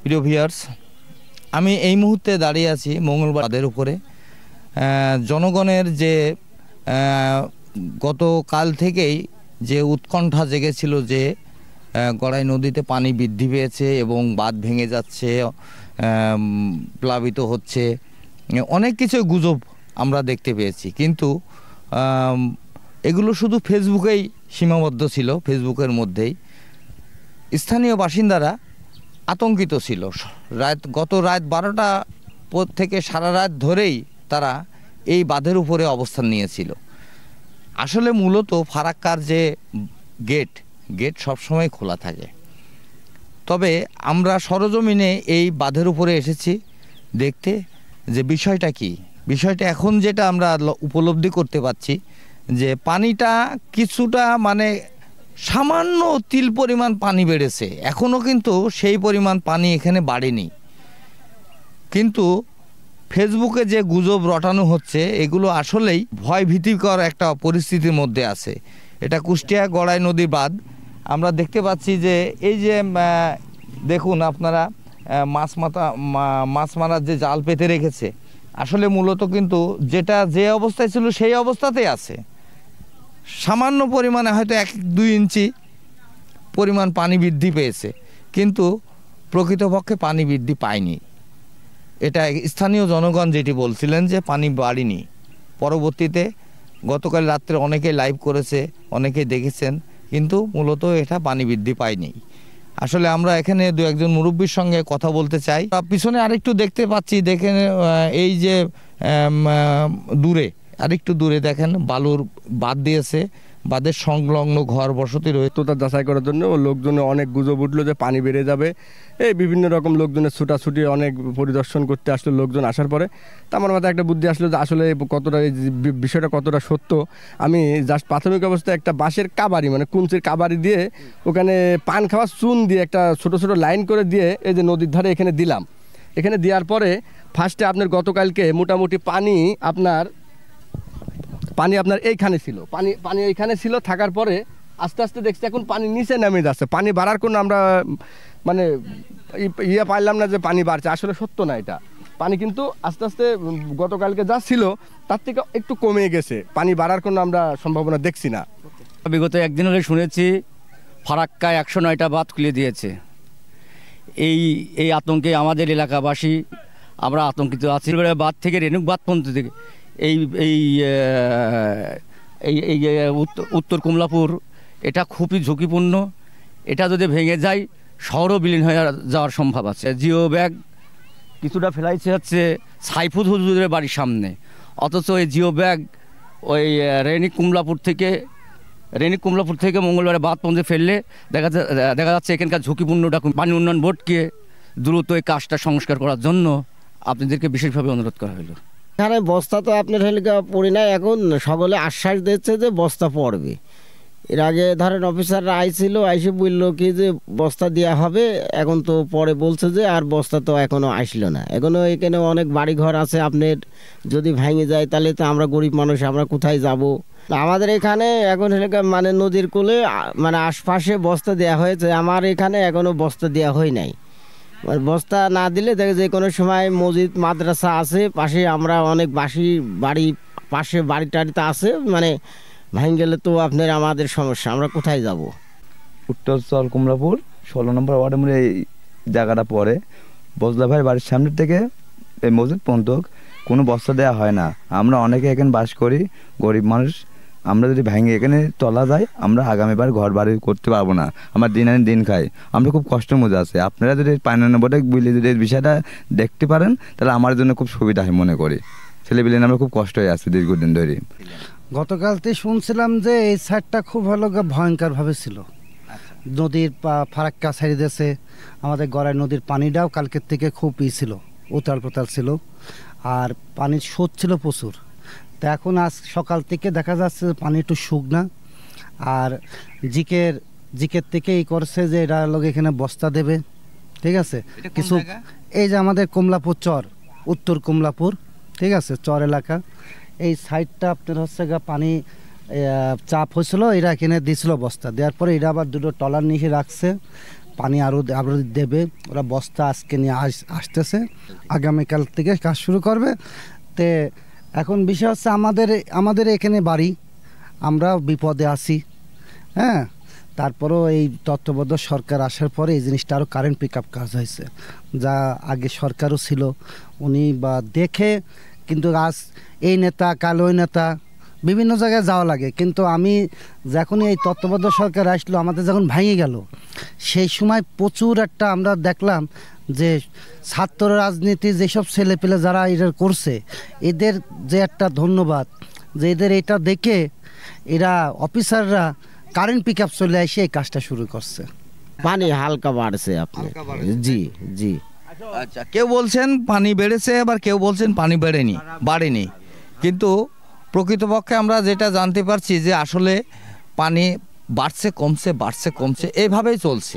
প্রিয় ভিউয়ার্স, আমি এই মুহূর্তে দাঁড়িয়ে আছি মঙ্গলবার বাঁধের উপরে। জনগণের যে গতকাল থেকেই যে উৎকণ্ঠা জেগেছিল যে গড়াই নদীতে পানি বৃদ্ধি পেয়েছে এবং বাঁধ ভেঙে যাচ্ছে, প্লাবিত হচ্ছে, অনেক কিছু গুজব আমরা দেখতে পেয়েছি। কিন্তু এগুলো শুধু ফেসবুকেই সীমাবদ্ধ ছিল, ফেসবুকের মধ্যেই। স্থানীয় বাসিন্দারা আতঙ্কিত ছিল। গত রাত 12টা থেকে সারা রাত ধরেই তারা এই বাঁধের উপরে অবস্থান নিয়েছিল। আসলে মূলত ফারাক্কার যে গেট সবসময় খোলা থাকে, তবে আমরা সরজমিনে এই বাঁধের উপরে এসেছি দেখতে যে বিষয়টা কি। বিষয়টা এখন যেটা আমরা উপলব্ধি করতে পারছি যে পানিটা কিছুটা মানে সামান্য তিল পরিমাণ পানি বেড়েছে, এখনও কিন্তু সেই পরিমাণ পানি এখানে বাড়েনি। কিন্তু ফেসবুকে যে গুজব রটানো হচ্ছে এগুলো আসলেই ভয় ভীতিকর একটা পরিস্থিতির মধ্যে আছে। এটা কুষ্টিয়া গড়াই নদী বাঁধ। আমরা দেখতে পাচ্ছি যে এই যে দেখুন আপনারা মাছ মারার যে জাল পেতে রেখেছে, আসলে মূলত কিন্তু যেটা যে অবস্থায় ছিল সেই অবস্থাতেই আছে। সামান্য পরিমাণে হয়তো 1-2 ইঞ্চি পরিমাণ পানি বৃদ্ধি পেয়েছে, কিন্তু প্রকৃতপক্ষে পানি বৃদ্ধি পায়নি। এটা স্থানীয় জনগণ যেটি বলছিলেন যে পানি বাড়েনি। পরবর্তীতে গতকাল রাত্রে অনেকে লাইভ করেছে, অনেকে দেখেছেন, কিন্তু মূলত এটা পানি বৃদ্ধি পায়নি। আসলে আমরা এখানে 2-1 মুরব্বীর সঙ্গে কথা বলতে চাই। পিছনে আরেকটু দেখতে পাচ্ছি, দেখেন এই যে আরেকটু দূরে দেখেন বালুর বাঁধ দিয়েছে, বাঁধের সংলগ্ন ঘর বসতি রয়েছে। তার যাচাই করার জন্য লোকজনে অনেক গুজব উঠলো যে পানি বেড়ে যাবে, এই বিভিন্ন রকম লোকজনের ছুটাছুটি অনেক পরিদর্শন করতে আসলো। লোকজন আসার পরে তো আমার মাথায় একটা বুদ্ধি আসলো যে আসলে কতটা এই বিষয়টা কতটা সত্য। আমি জাস্ট প্রাথমিক অবস্থায় একটা বাঁশের কাবারি মানে কুঞ্চির কাবারি দিয়ে ওখানে পান খাওয়া চুন দিয়ে একটা ছোট ছোট লাইন করে দিয়ে এই যে নদীর ধারে এখানে দিলাম। এখানে দেওয়ার পরে ফার্স্টে আপনার গতকালকে মোটামুটি পানি আপনার এইখানে ছিল, পানি এইখানে ছিল। থাকার পরে আস্তে আস্তে দেখছি এখন পানি নিচে নেমে যাচ্ছে। পানি বাড়ার কোনো আমরা মানে পারলাম না যে পানি বাড়ছে, আসলে সত্য না এটা। পানি কিন্তু আস্তে আস্তে গতকালকে যা ছিল তার থেকে একটু কমে গেছে, পানি বাড়ার কোনো আমরা সম্ভাবনা দেখছি না। বিগত একদিন হলে শুনেছি ফারাক্কায় 109টা বাঁধ খুলে দিয়েছে। এই আতঙ্কে আমাদের এলাকাবাসী আমরা আতঙ্কিত আছি। বাঁধ থেকে রেণুক বাঁধ পর্যন্ত থেকে এই উত্তর কমলাপুর এটা খুবই ঝুঁকিপূর্ণ। এটা যদি ভেঙে যায় শহরও বিলীন হয়ে যাওয়ার সম্ভব আছে। জিও ব্যাগ কিছুটা ফেলাইছে হচ্ছে সাইফুদ হুজুরের বাড়ির সামনে, অথচ এই জিও ব্যাগ ওই রেণিক কুমলাপুর থেকে মঙ্গলবারে বাঁধ পর্যন্ত ফেললে দেখা যাচ্ছে এখানকার ঝুঁকিপূর্ণটা। পানি উন্নয়ন বোর্ডকে দ্রুত এই কাজটা সংস্কার করার জন্য আপনাদেরকে বিশেষভাবে অনুরোধ করা হলো। এখানে বস্তা তো আপনার হেলিকা পড়ি না, এখন সকলে আশ্বাস দিচ্ছে যে বস্তা পড়বে। এর আগে ধরেন অফিসাররা আইসে বললো কি যে বস্তা দেওয়া হবে, এখন তো পরে বলছে যে আর বস্তা তো এখনও আসলো না। এখনও এখানে অনেক বাড়িঘর আছে, আপনার যদি ভেঙে যায় তাহলে তো আমরা গরিব মানুষ, আমরা কোথায় যাব। আমাদের এখানে এখন হেলিকা মানে নদীর কোলে মানে আশপাশে বস্তা দেওয়া হয়েছে, আমার এখানে এখনও বস্তা দেওয়া হয় নাই। বস্তা না দিলে দেখে যে কোনো সময় মসজিদ মাদ্রাসা আছে পাশে, আমরা অনেক পাশে বাড়ি টাড়িতে আছে, মানে ভেঙে গেলে তো আপনার আমাদের সমস্যা, আমরা কোথায় যাব। উত্তরচর কমলাপুর 16 নম্বর ওয়ার্ডের মধ্যে এই জায়গাটা পড়ে। বজলা ভাইয়ের বাড়ির সামনে থেকে এই মসজিদ পর্যন্ত কোনো বস্তা দেওয়া হয় না। আমরা অনেকে এখানে বাস করি, গরিব মানুষ। আমরা যদি ভেঙে এখানে তলা যায়, আমরা আগামীবার ঘর বাড়ি করতে পারবো না, আমার দিন আনি দিন খাই, আমরা খুব কষ্টের মধ্যে আছে। আপনারা যদি পানি বোর্ডে বুঝলে যদি এই বিষয়টা দেখতে পারেন তাহলে আমার জন্য খুব সুবিধা হয় মনে করি। ছেলেপিলে আমরা খুব কষ্ট হয়ে আছে দীর্ঘদিন ধরে। গতকালতে শুনছিলাম যে এই সাইডটা খুব ভালো ভয়ঙ্করভাবে ছিল, নদীর ফারাক্কা সাইড দেশে আমাদের গড়াই নদীর পানিটাও কালকের থেকে খুব ছিল, উতাল পোতাল ছিল, আর পানির স্রোত ছিল প্রচুর। তা এখন আজ সকাল থেকে দেখা যাচ্ছে পানি একটু শুকনা, আর জিকের থেকে এই করছে যে এরা লোক এখানে বস্তা দেবে, ঠিক আছে। কিছু এই যে আমাদের কমলাপুর চর, উত্তর কমলাপুর, ঠিক আছে, চর এলাকা, এই সাইডটা আপনার হচ্ছে পানি চাপ হয়েছিল, এরা এখানে দিয়েছিল বস্তা দেওয়ার পরে এরা আবার দুটো টলার নিয়ে রাখছে, পানি আরও দেবে। ওরা বস্তা আজকে নিয়ে আসতেছে, আগামীকাল থেকে কাজ শুরু করবে। তে এখন বিষয় হচ্ছে আমাদের এখানে বাড়ি, আমরা বিপদে আছি। হ্যাঁ, তারপরেও এই তত্ত্বাবধায়ক সরকার আসার পরে এই জিনিসটা আরও কারেন্ট পিক আপ কাজ হয়েছে, যা আগে সরকারও ছিল উনি বা দেখে, কিন্তু আজ এই নেতা কাল ওই নেতা বিভিন্ন জায়গায় যাওয়া লাগে। কিন্তু আমি যখনই এই তত্ত্বাবধায়ক সরকার আসলো, আমাদের যখন ভেঙে গেল, সেই সময় প্রচুর একটা আমরা দেখলাম যে ছাত্র রাজনীতি যেসব ছেলেপেলে যারা এটা করছে, এদের যে একটা ধন্যবাদ, যে এদের এটা দেখে এরা অফিসাররা কারেন্ট পিক আপ চলে এসে এই কাজটা শুরু করছে। পানি হালকা বাড়ছে আপনি। জি জি। আচ্ছা, কেউ বলছেন পানি বেড়েছে, আবার কেউ বলছেন পানি বাড়েনি। কিন্তু প্রকৃতপক্ষে আমরা যেটা জানতে পারছি যে আসলে পানি বাড়ছে কমছে এইভাবেই চলছে।